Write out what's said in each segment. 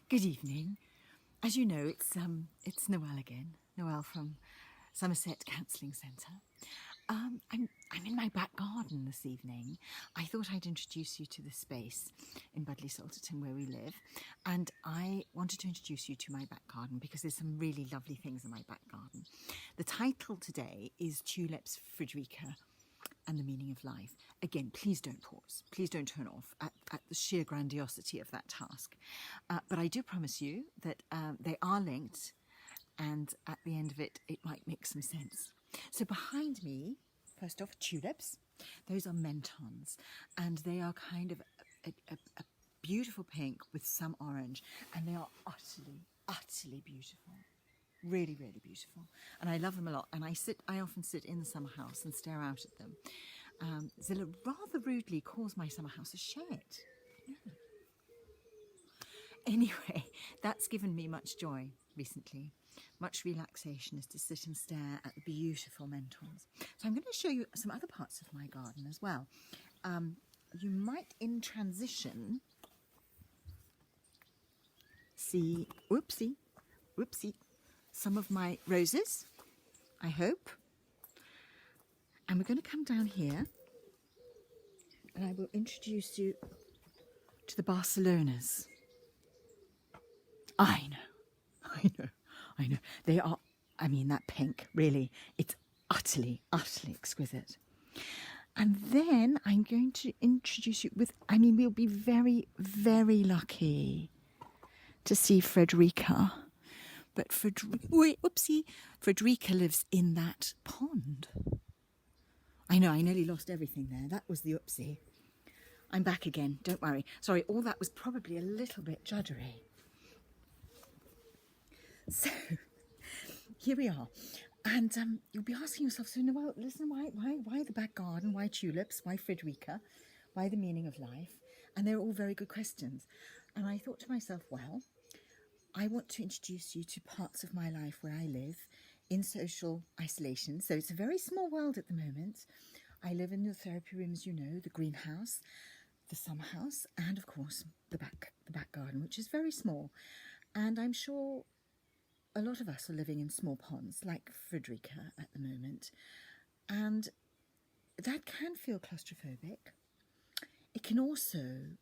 Good evening. As you know, it's Noelle again. Noelle from Somerset Counselling Centre. I'm in my back garden this evening. I thought I'd introduce you to the space in Budleigh Salterton where we live, and I wanted to introduce you to my back garden because there's some really lovely things in my back garden. The title today is Tulips, Fredrika and the Meaning of Life. Again, please don't pause. Please don't turn off at the sheer grandiosity of that task. But I do promise you that they are linked, and at the end of it, it might make some sense. So behind me, first off, tulips. Those are mentons, and they are kind of a beautiful pink with some orange, and they are utterly beautiful. Really, really beautiful. And I love them a lot. And I often sit in the summer house and stare out at them. Zilla rather rudely calls my summer house a shed. Yeah. Anyway, that's given me much joy recently. Much relaxation is to sit and stare at the beautiful mentons. So I'm going to show you some other parts of my garden as well. You might, in transition, see, whoopsie, some of my roses, I hope. And we're going to come down here and I will introduce you to the Barcelonas. I know. They are, that pink, really, it's utterly exquisite. And then I'm going to introduce you with, we'll be very, very lucky to see Fredrika. But Fredrika lives in that pond. I know, I nearly lost everything there. That was the oopsie. I'm back again, don't worry. Sorry, all that was probably a little bit juddery. So, here we are. And you'll be asking yourself, so Noelle, listen, why the back garden? Why tulips? Why Fredrika? Why the meaning of life? And they're all very good questions. And I thought to myself, well, I want to introduce you to parts of my life where I live in social isolation. So it's a very small world at the moment. I live in the therapy room, as you know, the greenhouse, the summer house, and of course the back garden, which is very small. And I'm sure a lot of us are living in small ponds like Fredrika at the moment. And that can feel claustrophobic. It can also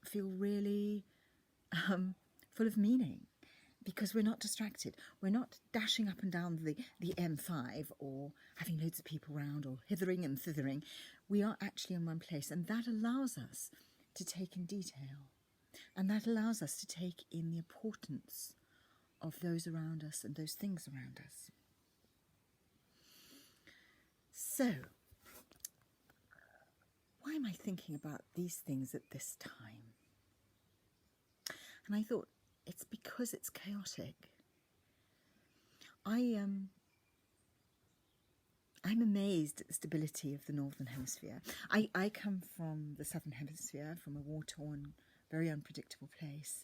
feel really full of meaning, because we're not distracted. We're not dashing up and down the M5 or having loads of people around or hithering and thithering. We are actually in one place, and that allows us to take in detail, and that allows us to take in the importance of those around us and those things around us. So, why am I thinking about these things at this time? And I thought, it's because it's chaotic. I'm amazed at the stability of the Northern Hemisphere. I come from the Southern Hemisphere, from a war-torn, very unpredictable place.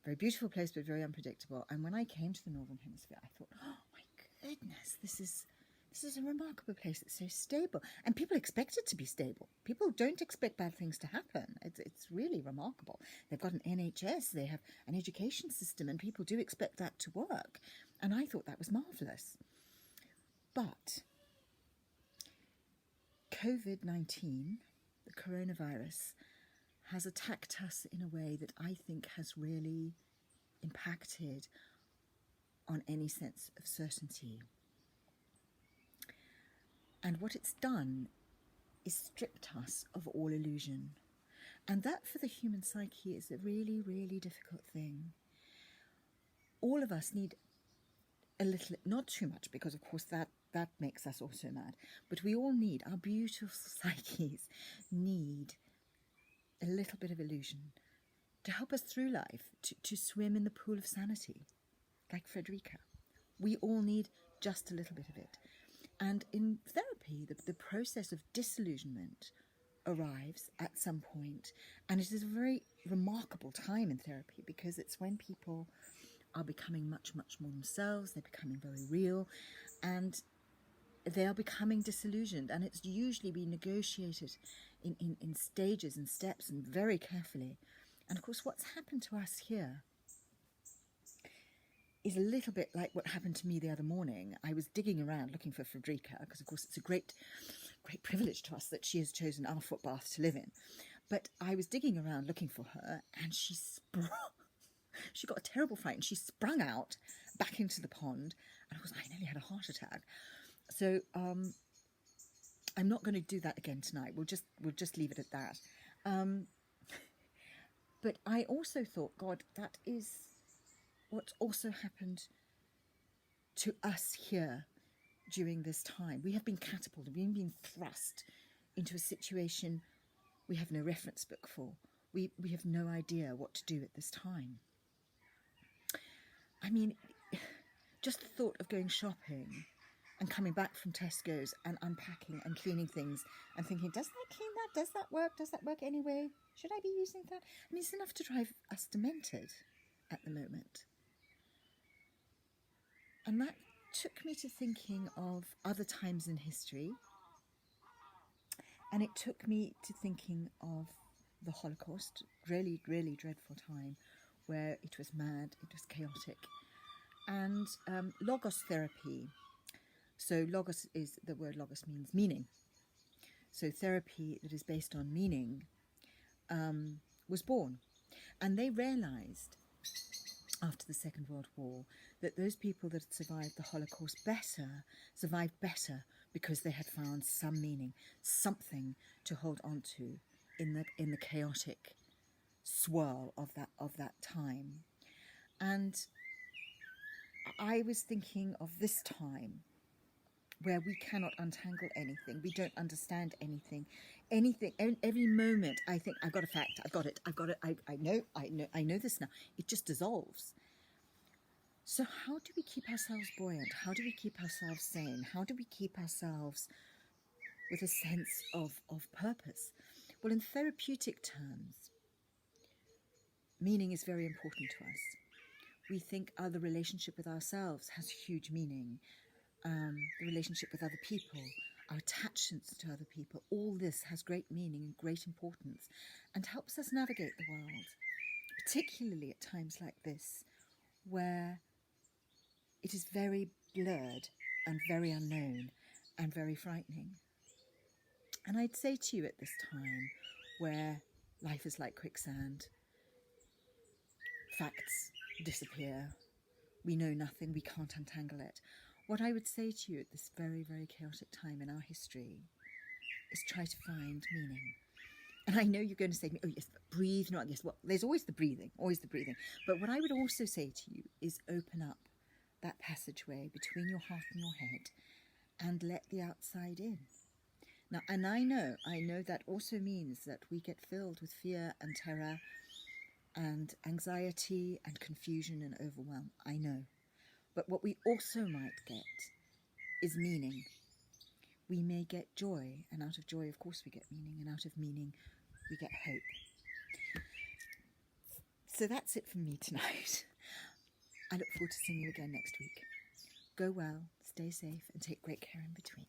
Very beautiful place, but very unpredictable. And when I came to the Northern Hemisphere, I thought, oh my goodness, this is a remarkable place. It's so stable. And people expect it to be stable. People don't expect bad things to happen. It's really remarkable. They've got an NHS, they have an education system, and people do expect that to work. And I thought that was marvellous. But COVID-19, the coronavirus, has attacked us in a way that I think has really impacted on any sense of certainty. And what it's done is stripped us of all illusion. And that for the human psyche is a really, really difficult thing. All of us need a little, not too much, because of course that makes us also mad, but we all need, our beautiful psyches need a little bit of illusion to help us through life, to swim in the pool of sanity, like Fredrika. We all need just a little bit of it. And in therapy, the process of disillusionment arrives at some point, and it is a very remarkable time in therapy, because it's when people are becoming much more themselves, they're becoming very real, and they are becoming disillusioned, and it's usually been negotiated in stages and steps and very carefully. And of course, what's happened to us here is a little bit like what happened to me the other morning. I was digging around looking for Fredrika, because of course it's a great privilege to us that she has chosen our footbath to live in. But I was digging around looking for her, and she got a terrible fright, and she sprung out back into the pond, and I nearly had a heart attack. So I'm not going to do that again tonight. We'll just leave it at that. But I also thought, God, that is what's also happened to us here during this time. We have been catapulted, we've been thrust into a situation we have no reference book for. We have no idea what to do at this time. I mean, just the thought of going shopping and coming back from Tesco's and unpacking and cleaning things and thinking, does that clean that? Does that work? Does that work anyway? Should I be using that? I mean, it's enough to drive us demented at the moment. And that took me to thinking of other times in history. And it took me to thinking of the Holocaust, really, really dreadful time, where it was mad, it was chaotic. And logos therapy. So the word logos means meaning. So therapy that is based on meaning was born. And they realised after the Second World War that those people that had survived the Holocaust survived better because they had found some meaning, something to hold on to in the chaotic swirl of that time. And I was thinking of this time where we cannot untangle anything, we don't understand anything, every moment I think, I've got a fact, I've got it, I know this now. It just dissolves. So how do we keep ourselves buoyant? How do we keep ourselves sane? How do we keep ourselves with a sense of purpose? Well, in therapeutic terms, meaning is very important to us. We think the relationship with ourselves has huge meaning. The relationship with other people, our attachments to other people, all this has great meaning and great importance and helps us navigate the world, particularly at times like this, where it is very blurred and very unknown and very frightening. And I'd say to you at this time, where life is like quicksand, facts disappear, we know nothing, we can't untangle it. What I would say to you at this very, very chaotic time in our history is try to find meaning. And I know you're going to say to me, oh yes, breathe, not yes. Well, there's always the breathing, always the breathing. But what I would also say to you is open up that passageway between your heart and your head and let the outside in. Now, and I know that also means that we get filled with fear and terror and anxiety and confusion and overwhelm. I know. But what we also might get is meaning. We may get joy, and out of joy, of course, we get meaning, and out of meaning, we get hope. So that's it from me tonight. I look forward to seeing you again next week. Go well, stay safe, and take great care in between.